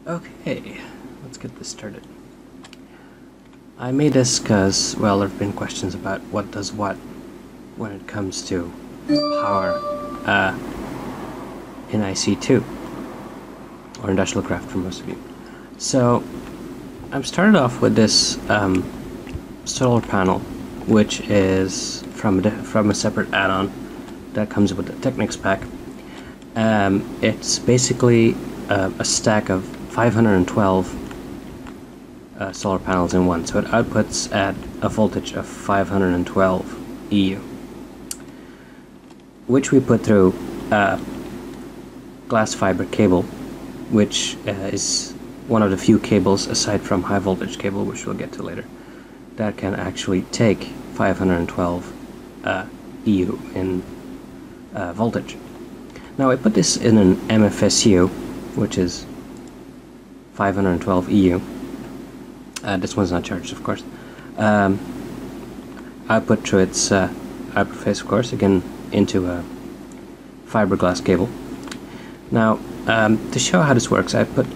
Okay, let's get this started. I made this because, well, there have been questions about what does what when it comes to power in IC² or industrial craft for most of you. So I'm started off with this solar panel, which is from a separate add-on that comes with the Technics pack. It's basically a stack of 512 solar panels in one, so it outputs at a voltage of 512 EU, which we put through glass fiber cable, which is one of the few cables, aside from high voltage cable, which we'll get to later, that can actually take 512 EU in voltage. Now I put this in an MFSU, which is 512 EU. This one's not charged, of course. Output through its output face, of course, again into a fiberglass cable. Now, to show how this works, I put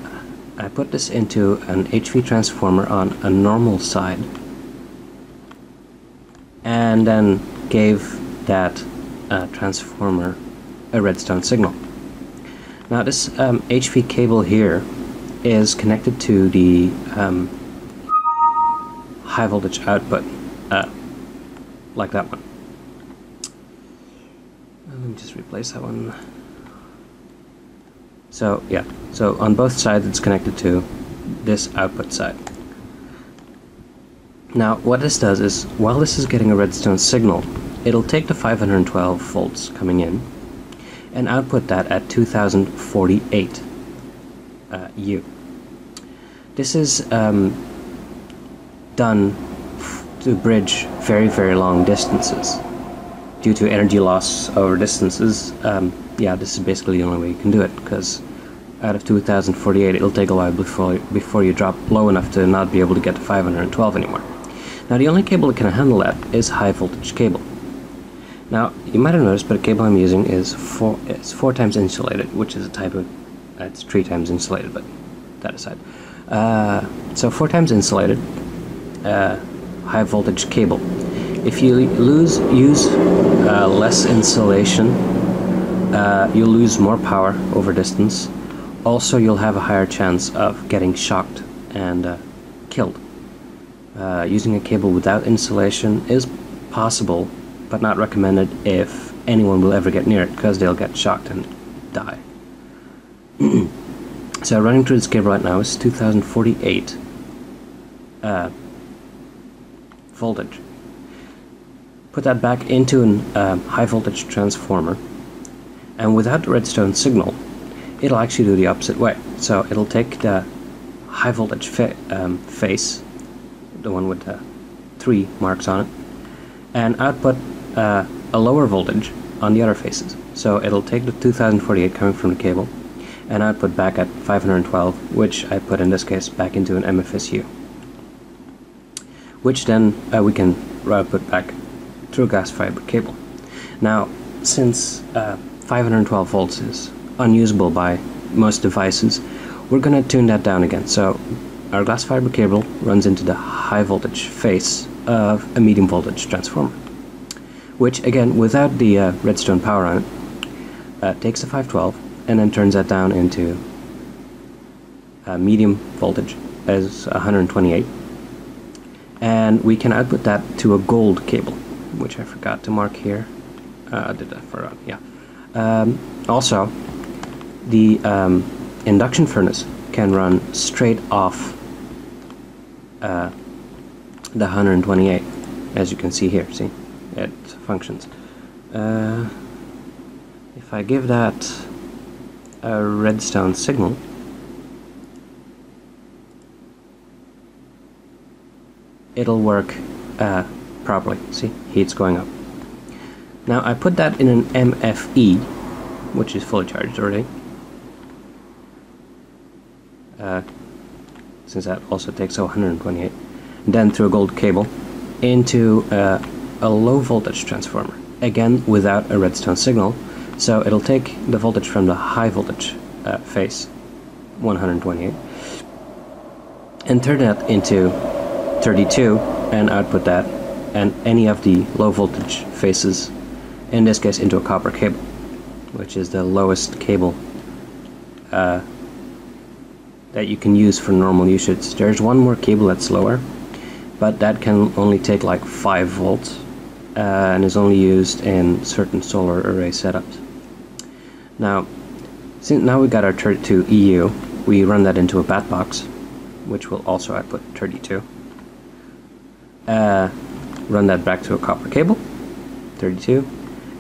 this into an HV transformer on a normal side, and then gave that transformer a redstone signal. Now, this HV cable here is connected to the high voltage output, like that one. Let me just replace that one. So yeah, so on both sides it's connected to this output side. Now what this does is, while this is getting a redstone signal, it'll take the 512 volts coming in and output that at 2048 U. This is done to bridge very, very long distances. Due to energy loss over distances, yeah, this is basically the only way you can do it, because out of 2048 it'll take a while before you drop low enough to not be able to get to 512 anymore. Now the only cable that can handle that is high voltage cable. Now you might have noticed, but the cable I'm using is 4 times insulated, which is a type of, it's 3 times insulated, but that aside. So 4 times insulated, high voltage cable. If you use less insulation, you'll lose more power over distance. Also, you'll have a higher chance of getting shocked and killed. Using a cable without insulation is possible, but not recommended if anyone will ever get near it, because they'll get shocked and die. So running through this cable right now is 2048 voltage. Put that back into a high voltage transformer, and without the redstone signal, it'll actually do the opposite way. So it'll take the high voltage face, the one with the 3 marks on it, and output a lower voltage on the other faces. So it'll take the 2048 coming from the cable and output back at 512, which I put in this case back into an MFSU, which then we can output back through a glass fiber cable. Now, since 512 volts is unusable by most devices, we're going to tune that down again. So our glass fiber cable runs into the high voltage face of a medium voltage transformer, which again, without the redstone power on it, takes the 512 and then turns that down into medium voltage as 128, and we can output that to a gold cable, which I forgot to mark here. I did that for yeah. Also, the induction furnace can run straight off the 128, as you can see here. See, it functions. If I give that a redstone signal, it'll work properly. See, heat's going up. Now I put that in an MFE, which is fully charged already, since that also takes 128, then through a gold cable into a low voltage transformer, again without a redstone signal. So it'll take the voltage from the high voltage face 128, and turn that into 32 and output that, and any of the low voltage phases, in this case into a copper cable, which is the lowest cable that you can use for normal usage. There's one more cable that's lower, but that can only take like 5 volts and is only used in certain solar array setups. Now, since now we got our 32 EU, we run that into a bat box, which will also output 32. Run that back to a copper cable, 32,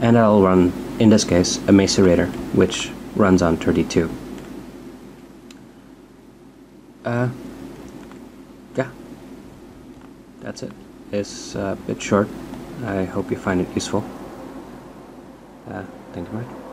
and I'll run, in this case, a macerator, which runs on 32. Yeah, that's it. It's a bit short. I hope you find it useful. Thank you very much.